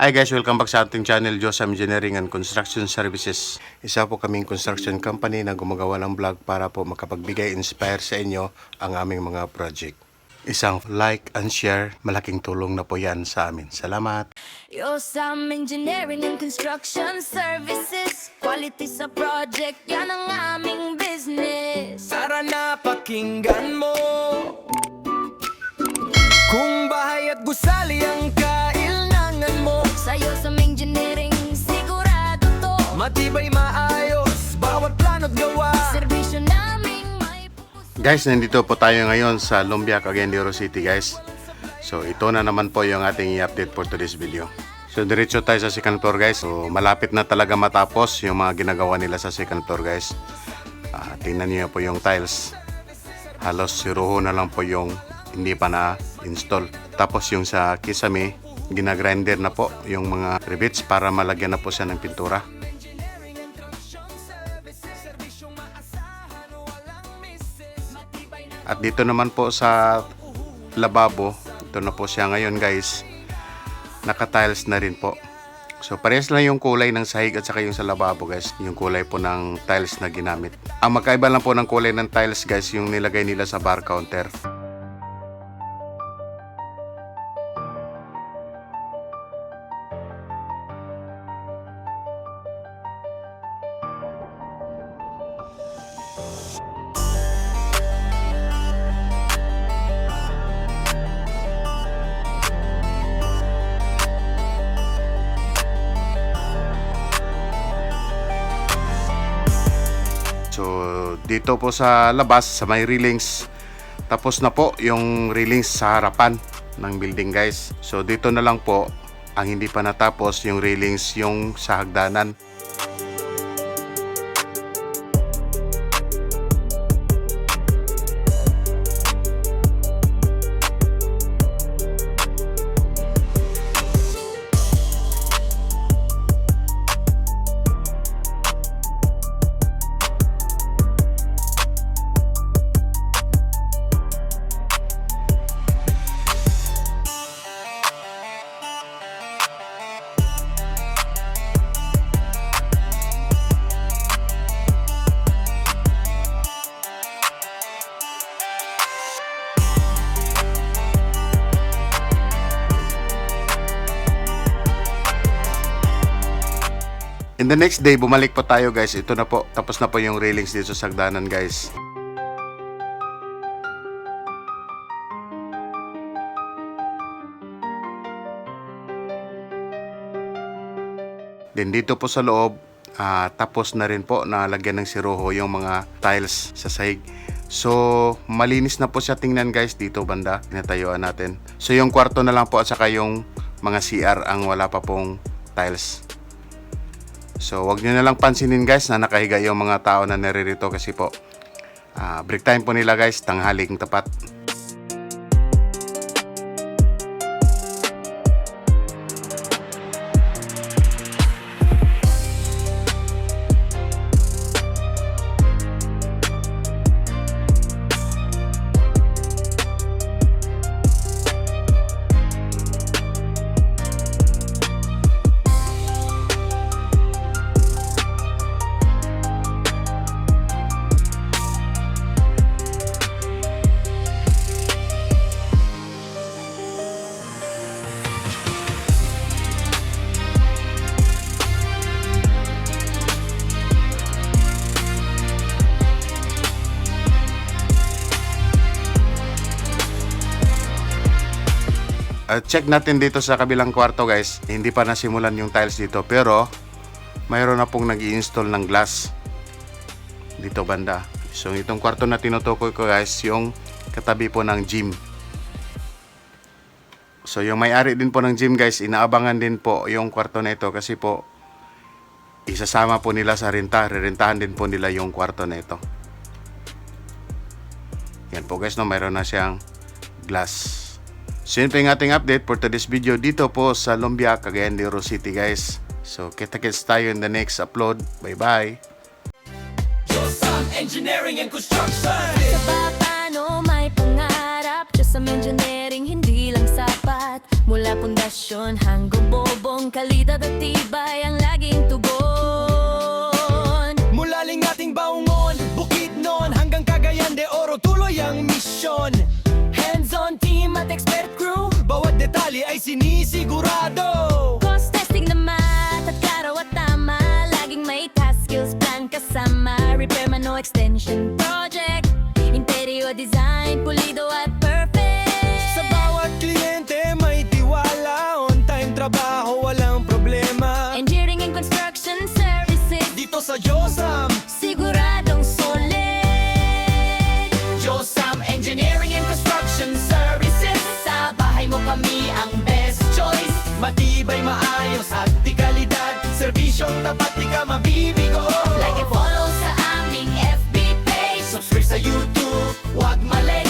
Hi guys, welcome back sa ating channel, Josam Engineering and Construction Services. Isa po kaming construction company na gumagawa ng vlog para po makapagbigay inspire sa inyo ang aming mga project. Isang like and share, malaking tulong na po yan sa amin. Salamat! Josam Engineering and Construction Services. Quality sa project, yan ang aming business. Tara na pakinggan mo, kung bahay at gusali ang kailangan mo. Sa Josam Engineering, sigurado to. Matibay, maayos, bawat plano't gawa. Serbisyo naming may pupusan. Guys, nandito po tayo ngayon sa Lumbiak, Cagayan de Oro City guys. So ito na naman po yung ating i-update for today's video. So diretso tayo sa second floor guys. So malapit na talaga matapos yung mga ginagawa nila sa second floor guys. Tingnan niyo po yung tiles. Halos siruho na lang po yung hindi pa na-install. Tapos yung sa kisame, ginagrinder na po yung mga rivets para malagyan na po siya ng pintura. At dito naman po sa lababo, ito na po siya ngayon guys. Naka-tiles na rin po. So parehas lang yung kulay ng sahig at saka yung sa lababo guys, yung kulay po ng tiles na ginamit. Ang magkaiba lang po ng kulay ng tiles guys, yung nilagay nila sa bar counter. So dito po sa labas sa may railings, tapos na po yung railings sa harapan ng building guys. So dito na lang po ang hindi pa natapos, yung railings yung sa hagdanan. In the next day, bumalik po tayo guys. Ito na po, tapos na po yung railings dito sa hagdanan guys. Then dito po sa loob, tapos na rin po na lagyan ng siroho yung mga tiles sa sahig. So malinis na po siya tingnan guys dito banda, tinatayuan natin. So yung kwarto na lang po at saka yung mga CR ang wala pa pong tiles. So wag nyo na lang pansinin guys na nakahiga yung mga tao na naririto kasi po break time po nila guys, tanghaling tapat. Check natin dito sa kabilang kwarto guys, hindi pa nasimulan yung tiles dito pero mayroon na pong nag-i-install ng glass dito banda. So itong kwarto na tinutukoy ko guys, yung katabi po ng gym. So yung may-ari din po ng gym guys, inaabangan din po yung kwarto na ito kasi po isasama po nila sa renta, rerentahan din po nila yung kwarto na ito. Yan po guys, no, mayroon na siyang glass. So yun po yung ating update for today's video dito po sa Lumbiak, Cagayan de Oro City guys. So kita-kits tayo in the next upload. Bye bye! Josam Engineering and Construction. Sa paano may pangarap, Josam Engineering hindi lang sapat. Mula pundasyon hanggang bobong, kalidad at tibay ang laging tugon. Mula ating baungon, Bukidnon hanggang Cagayan de Oro, tuloy ang misyon. Hands-on team at expert crew, bawat detalye ay sinisigurado. Cost testing na mat at klaro at tama, laging may task skills plan kasama. Repair man o extension project, interior design, pulido at perfect. Sa bawat kliyente may tiwala, on-time trabaho, walang problema. Engineering and construction services, Dito sa Josam, siguradong solid. Josam Engineering and Construction Services. Sa bahay mo kami ang best choice. Matibay, maayos at di kalidad, serbisyong tapat di ka mabibigo. Like and follow sa aming FB page. Subscribe sa YouTube, huwag mali